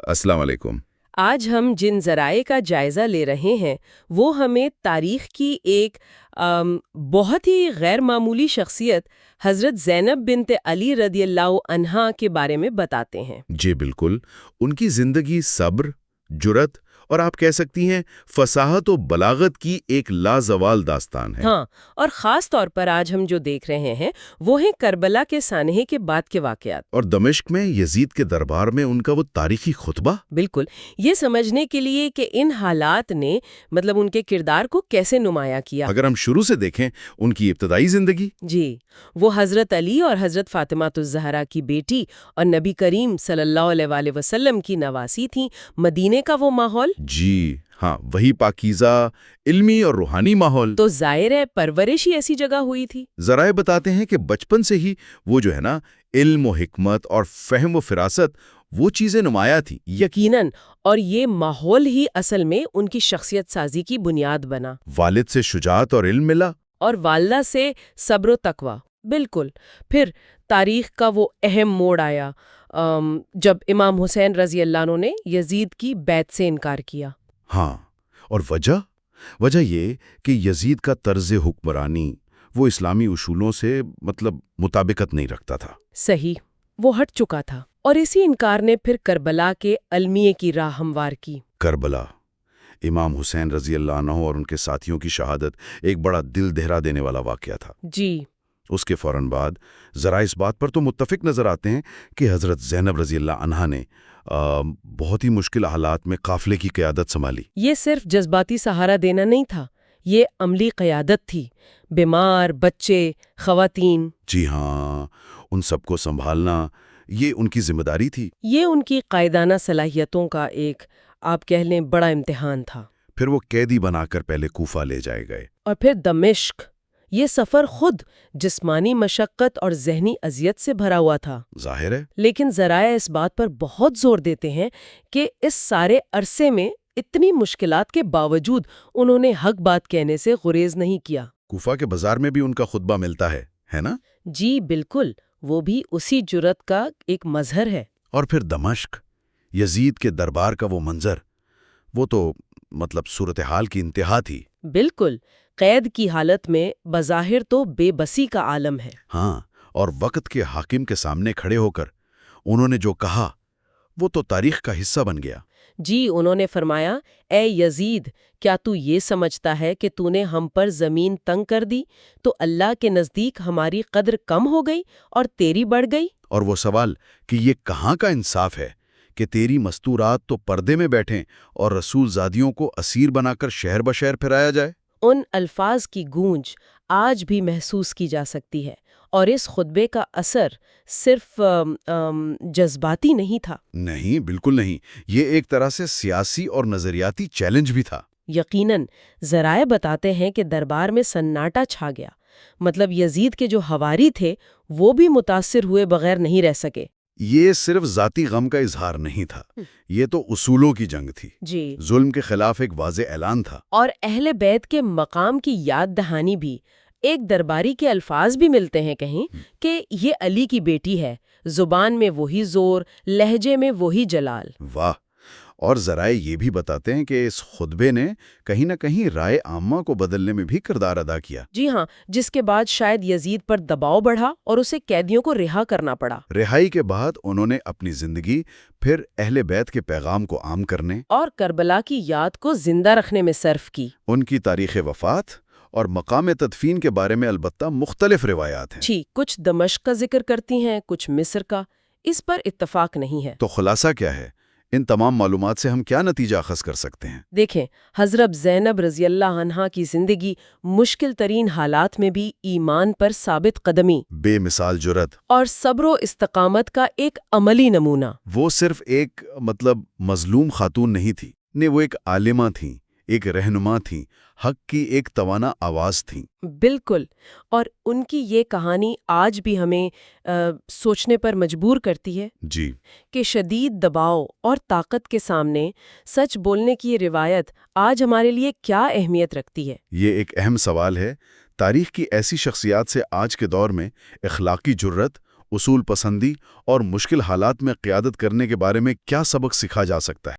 السلام علیکم۔ آج ہم جن ذرائع کا جائزہ لے رہے ہیں وہ ہمیں تاریخ کی ایک بہت ہی غیر معمولی شخصیت حضرت زینب بنت علی رضی اللہ عنہا کے بارے میں بتاتے ہیں۔ جی بالکل، ان کی زندگی صبر، جرت اور آپ کہہ سکتی ہیں فصاحت و بلاغت کی ایک لازوال داستان ہے۔ ہاں، اور خاص طور پر آج ہم جو دیکھ رہے ہیں وہ ہیں کربلا کے سانحے کے بعد کے واقعات۔ اور دمشق میں یزید کے دربار میں ان کا وہ تاریخی خطبہ۔ بالکل، یہ سمجھنے کے لیے کہ ان حالات نے ان کے کردار کو کیسے نمایاں کیا۔ اگر ہم شروع سے دیکھیں ان کی ابتدائی زندگی۔ جی، وہ حضرت علی اور حضرت فاطمہ الزہرا کی بیٹی اور نبی کریم صلی اللہ علیہ وآلہ وسلم کی نواسی تھیں۔ مدینے کا وہ ماحول، جی ہاں، وہی پاکیزہ، علمی اور روحانی ماحول، تو ظاہر ہے پرورش ہی ایسی جگہ ہوئی تھی۔ ذرائع بتاتے ہیں کہ بچپن سے ہی وہ جو ہے نا علم و حکمت اور فہم و فراست وہ چیزیں نمایاں تھیں۔ یقیناً، اور یہ ماحول ہی اصل میں ان کی شخصیت سازی کی بنیاد بنا۔ والد سے شجاعت اور علم ملا، اور والدہ سے صبر و تقوی۔ بالکل، پھر تاریخ کا وہ اہم موڑ آیا جب امام حسین رضی اللہ عنہ نے یزید کی بیعت سے انکار کیا۔ ہاں، اور وجہ یہ کہ یزید کا طرز حکمرانی وہ اسلامی اصولوں سے مطابقت نہیں رکھتا تھا۔ صحیح، وہ ہٹ چکا تھا، اور اسی انکار نے پھر کربلا کے المیے کی راہ ہموار کی۔ کربلا، امام حسین رضی اللہ عنہ اور ان کے ساتھیوں کی شہادت ایک بڑا دل دہلا دینے والا واقعہ تھا۔ جی، اس کے فوراً بعد ذرائع اس بات پر تو متفق نظر آتے ہیں کہ حضرت زینب رضی اللہ عنہا نے بہت ہی مشکل حالات میں قافلے کی قیادت سنبھالی۔ یہ صرف جذباتی سہارا دینا نہیں تھا، یہ عملی قیادت تھی۔ بیمار، بچے، خواتین، جی ہاں، ان سب کو سنبھالنا یہ ان کی ذمہ داری تھی۔ یہ ان کی قائدانہ صلاحیتوں کا ایک آپ کہہ لیں بڑا امتحان تھا۔ پھر وہ قیدی بنا کر پہلے کوفہ لے جائے گئے، اور پھر دمشق۔ یہ سفر خود جسمانی مشقت اور ذہنی اذیت سے بھرا ہوا تھا، ظاہر ہے۔ لیکن ذرائع اس بات پر بہت زور دیتے ہیں کہ اس سارے عرصے میں اتنی مشکلات کے باوجود انہوں نے حق بات کہنے سے گریز نہیں کیا۔ کوفہ کے بازار میں بھی ان کا خطبہ ملتا ہے نا؟ جی بالکل، وہ بھی اسی جرت کا ایک مظہر ہے۔ اور پھر دمشق، یزید کے دربار کا وہ منظر، وہ تو صورتحال کی انتہا تھی۔ بالکل، قید کی حالت میں بظاہر تو بے بسی کا عالم ہے۔ ہاں، اور وقت کے حاکم کے سامنے کھڑے ہو کر انہوں نے جو کہا وہ تو تاریخ کا حصہ بن گیا۔ جی، انہوں نے فرمایا، اے یزید، کیا تو یہ سمجھتا ہے کہ تو نے ہم پر زمین تنگ کر دی تو اللہ کے نزدیک ہماری قدر کم ہو گئی اور تیری بڑھ گئی؟ اور وہ سوال کہ یہ کہاں کا انصاف ہے کہ تیری مستورات تو پردے میں بیٹھیں اور رسول زادیوں کو اسیر بنا کر شہر بشہر پھرایا جائے۔ ان الفاظ کی گونج آج بھی محسوس کی جا سکتی ہے، اور اس خطبے کا اثر صرف جذباتی نہیں تھا۔ نہیں، بالکل نہیں، یہ ایک طرح سے سیاسی اور نظریاتی چیلنج بھی تھا۔ یقیناً، ذرائع بتاتے ہیں کہ دربار میں سناٹا چھا گیا۔ یزید کے جو حواری تھے وہ بھی متاثر ہوئے بغیر نہیں رہ سکے۔ یہ صرف ذاتی غم کا اظہار نہیں تھا، یہ تو اصولوں کی جنگ تھی۔ جی، ظلم کے خلاف ایک واضح اعلان تھا۔ اور اہل بیت کے مقام کی یاد دہانی بھی۔ ایک درباری کے الفاظ بھی ملتے ہیں کہیں کہ یہ علی کی بیٹی ہے، زبان میں وہی زور، لہجے میں وہی جلال۔ واہ! اور ذرائع یہ بھی بتاتے ہیں کہ اس خطبے نے کہیں نہ کہیں رائے عامہ کو بدلنے میں بھی کردار ادا کیا۔ جی ہاں، جس کے بعد شاید یزید پر دباؤ بڑھا اور اسے قیدیوں کو رہا کرنا پڑا۔ رہائی کے بعد انہوں نے اپنی زندگی پھر اہل بیت کے پیغام کو عام کرنے اور کربلا کی یاد کو زندہ رکھنے میں صرف کی۔ ان کی تاریخ وفات اور مقام تدفین کے بارے میں البتہ مختلف روایات ہیں۔ جی، کچھ دمشق کا ذکر کرتی ہیں، کچھ مصر کا، اس پر اتفاق نہیں ہے۔ تو خلاصہ کیا ہے؟ ان تمام معلومات سے ہم کیا نتیجہ اخذ کر سکتے ہیں؟ دیکھیں، حضرت زینب رضی اللہ عنہا کی زندگی مشکل ترین حالات میں بھی ایمان پر ثابت قدمی، بے مثال جرت، اور صبر و استقامت کا ایک عملی نمونہ۔ وہ صرف ایک مظلوم خاتون نہیں تھی، نہیں، وہ ایک عالمہ تھیں، ایک رہنما تھیں، حق کی ایک توانا آواز تھیں۔ بالکل، اور ان کی یہ کہانی آج بھی ہمیں سوچنے پر مجبور کرتی ہے جی، کہ شدید دباؤ اور طاقت کے سامنے سچ بولنے کی یہ روایت آج ہمارے لیے کیا اہمیت رکھتی ہے۔ یہ ایک اہم سوال ہے۔ تاریخ کی ایسی شخصیات سے آج کے دور میں اخلاقی جرت اصول پسندی اور مشکل حالات میں قیادت کرنے کے بارے میں کیا سبق سیکھا جا سکتا ہے؟